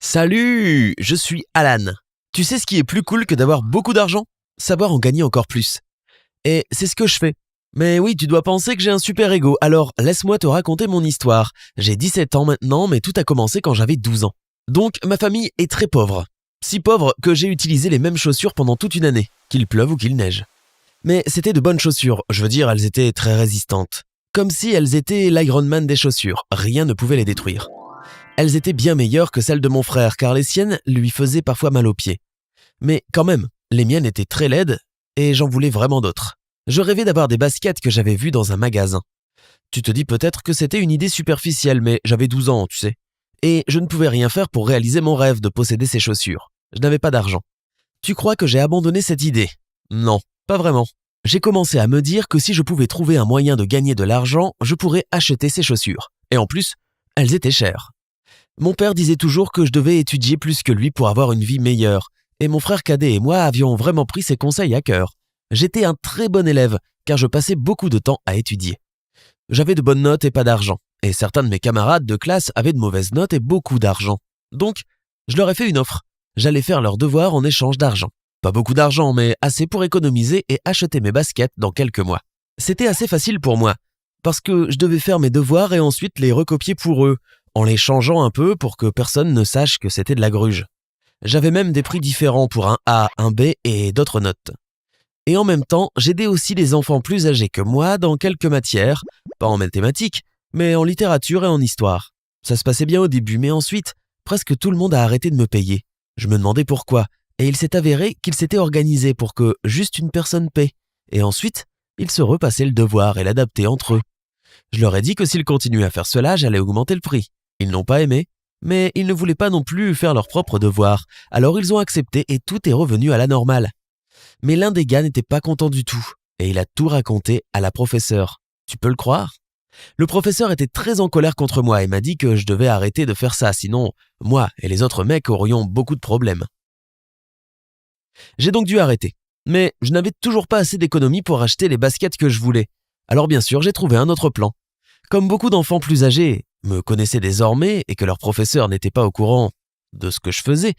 Salut, je suis Alan. Tu sais ce qui est plus cool que d'avoir beaucoup d'argent? Savoir en gagner encore plus. Et c'est ce que je fais. Mais oui, tu dois penser que j'ai un super ego, alors laisse-moi te raconter mon histoire. J'ai 17 ans maintenant, mais tout a commencé quand j'avais 12 ans. Donc ma famille est très pauvre. Si pauvre que j'ai utilisé les mêmes chaussures pendant toute une année, qu'il pleuve ou qu'il neige. Mais c'était de bonnes chaussures, je veux dire, elles étaient très résistantes. Comme si elles étaient l'Iron Man des chaussures, rien ne pouvait les détruire. Elles étaient bien meilleures que celles de mon frère, car les siennes lui faisaient parfois mal aux pieds. Mais quand même, les miennes étaient très laides, et j'en voulais vraiment d'autres. Je rêvais d'avoir des baskets que j'avais vues dans un magasin. Tu te dis peut-être que c'était une idée superficielle, mais j'avais 12 ans, tu sais. Et je ne pouvais rien faire pour réaliser mon rêve de posséder ces chaussures. Je n'avais pas d'argent. Tu crois que j'ai abandonné cette idée? Non, pas vraiment. J'ai commencé à me dire que si je pouvais trouver un moyen de gagner de l'argent, je pourrais acheter ces chaussures. Et en plus, elles étaient chères. Mon père disait toujours que je devais étudier plus que lui pour avoir une vie meilleure, et mon frère cadet et moi avions vraiment pris ses conseils à cœur. J'étais un très bon élève, car je passais beaucoup de temps à étudier. J'avais de bonnes notes et pas d'argent, et certains de mes camarades de classe avaient de mauvaises notes et beaucoup d'argent. Donc, je leur ai fait une offre. J'allais faire leurs devoirs en échange d'argent. Pas beaucoup d'argent, mais assez pour économiser et acheter mes baskets dans quelques mois. C'était assez facile pour moi, parce que je devais faire mes devoirs et ensuite les recopier pour eux, en les changeant un peu pour que personne ne sache que c'était de la gruge. J'avais même des prix différents pour un A, un B et d'autres notes. Et en même temps, j'aidais aussi les enfants plus âgés que moi dans quelques matières, pas en mathématiques, mais en littérature et en histoire. Ça se passait bien au début, mais ensuite, presque tout le monde a arrêté de me payer. Je me demandais pourquoi, et il s'est avéré qu'ils s'étaient organisés pour que juste une personne paie. Et ensuite, ils se repassaient le devoir et l'adaptaient entre eux. Je leur ai dit que s'ils continuaient à faire cela, j'allais augmenter le prix. Ils n'ont pas aimé, mais ils ne voulaient pas non plus faire leurs propres devoirs, alors ils ont accepté et tout est revenu à la normale. Mais l'un des gars n'était pas content du tout, et il a tout raconté à la professeure. Tu peux le croire? Le professeur était très en colère contre moi et m'a dit que je devais arrêter de faire ça, sinon moi et les autres mecs aurions beaucoup de problèmes. J'ai donc dû arrêter, mais je n'avais toujours pas assez d'économies pour acheter les baskets que je voulais. Alors bien sûr, j'ai trouvé un autre plan. Comme beaucoup d'enfants plus âgés me connaissaient désormais et que leur professeur n'était pas au courant de ce que je faisais,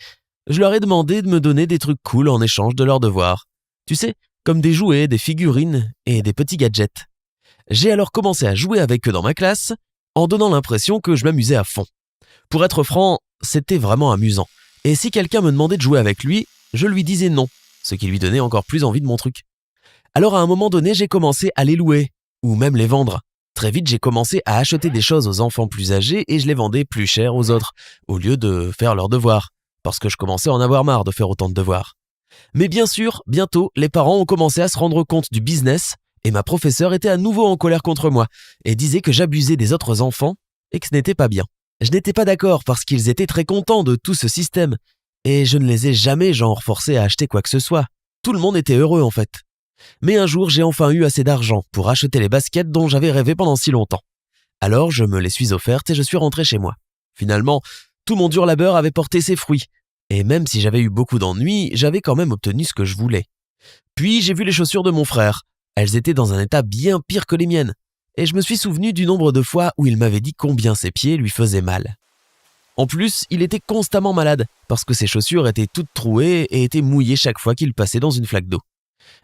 je leur ai demandé de me donner des trucs cool en échange de leurs devoirs. Tu sais, comme des jouets, des figurines et des petits gadgets. J'ai alors commencé à jouer avec eux dans ma classe, en donnant l'impression que je m'amusais à fond. Pour être franc, c'était vraiment amusant. Et si quelqu'un me demandait de jouer avec lui, je lui disais non, ce qui lui donnait encore plus envie de mon truc. Alors à un moment donné, j'ai commencé à les louer, ou même les vendre. Très vite, j'ai commencé à acheter des choses aux enfants plus âgés et je les vendais plus cher aux autres, au lieu de faire leurs devoirs, parce que je commençais à en avoir marre de faire autant de devoirs. Mais bien sûr, bientôt, les parents ont commencé à se rendre compte du business et ma professeure était à nouveau en colère contre moi et disait que j'abusais des autres enfants et que ce n'était pas bien. Je n'étais pas d'accord parce qu'ils étaient très contents de tout ce système et je ne les ai jamais forcés à acheter quoi que ce soit. Tout le monde était heureux en fait. Mais un jour, j'ai enfin eu assez d'argent pour acheter les baskets dont j'avais rêvé pendant si longtemps. Alors, je me les suis offertes et je suis rentré chez moi. Finalement, tout mon dur labeur avait porté ses fruits. Et même si j'avais eu beaucoup d'ennuis, j'avais quand même obtenu ce que je voulais. Puis, j'ai vu les chaussures de mon frère. Elles étaient dans un état bien pire que les miennes. Et je me suis souvenu du nombre de fois où il m'avait dit combien ses pieds lui faisaient mal. En plus, il était constamment malade, parce que ses chaussures étaient toutes trouées et étaient mouillées chaque fois qu'il passait dans une flaque d'eau.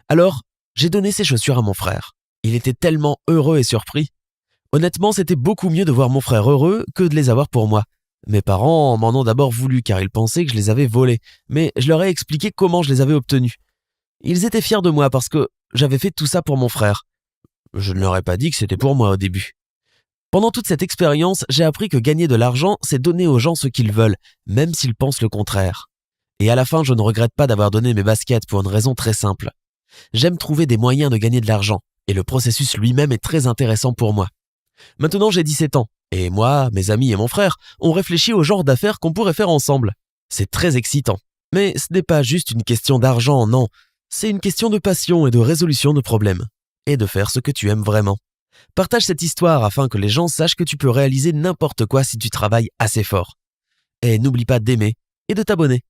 Alors, j'ai donné ces chaussures à mon frère. Il était tellement heureux et surpris. Honnêtement, c'était beaucoup mieux de voir mon frère heureux que de les avoir pour moi. Mes parents m'en ont d'abord voulu car ils pensaient que je les avais volés, mais je leur ai expliqué comment je les avais obtenus. Ils étaient fiers de moi parce que j'avais fait tout ça pour mon frère. Je ne leur ai pas dit que c'était pour moi au début. Pendant toute cette expérience, j'ai appris que gagner de l'argent, c'est donner aux gens ce qu'ils veulent, même s'ils pensent le contraire. Et à la fin, je ne regrette pas d'avoir donné mes baskets pour une raison très simple. J'aime trouver des moyens de gagner de l'argent, et le processus lui-même est très intéressant pour moi. Maintenant, j'ai 17 ans, et moi, mes amis et mon frère, on réfléchit au genre d'affaires qu'on pourrait faire ensemble. C'est très excitant. Mais ce n'est pas juste une question d'argent, non. C'est une question de passion et de résolution de problèmes. Et de faire ce que tu aimes vraiment. Partage cette histoire afin que les gens sachent que tu peux réaliser n'importe quoi si tu travailles assez fort. Et n'oublie pas d'aimer et de t'abonner.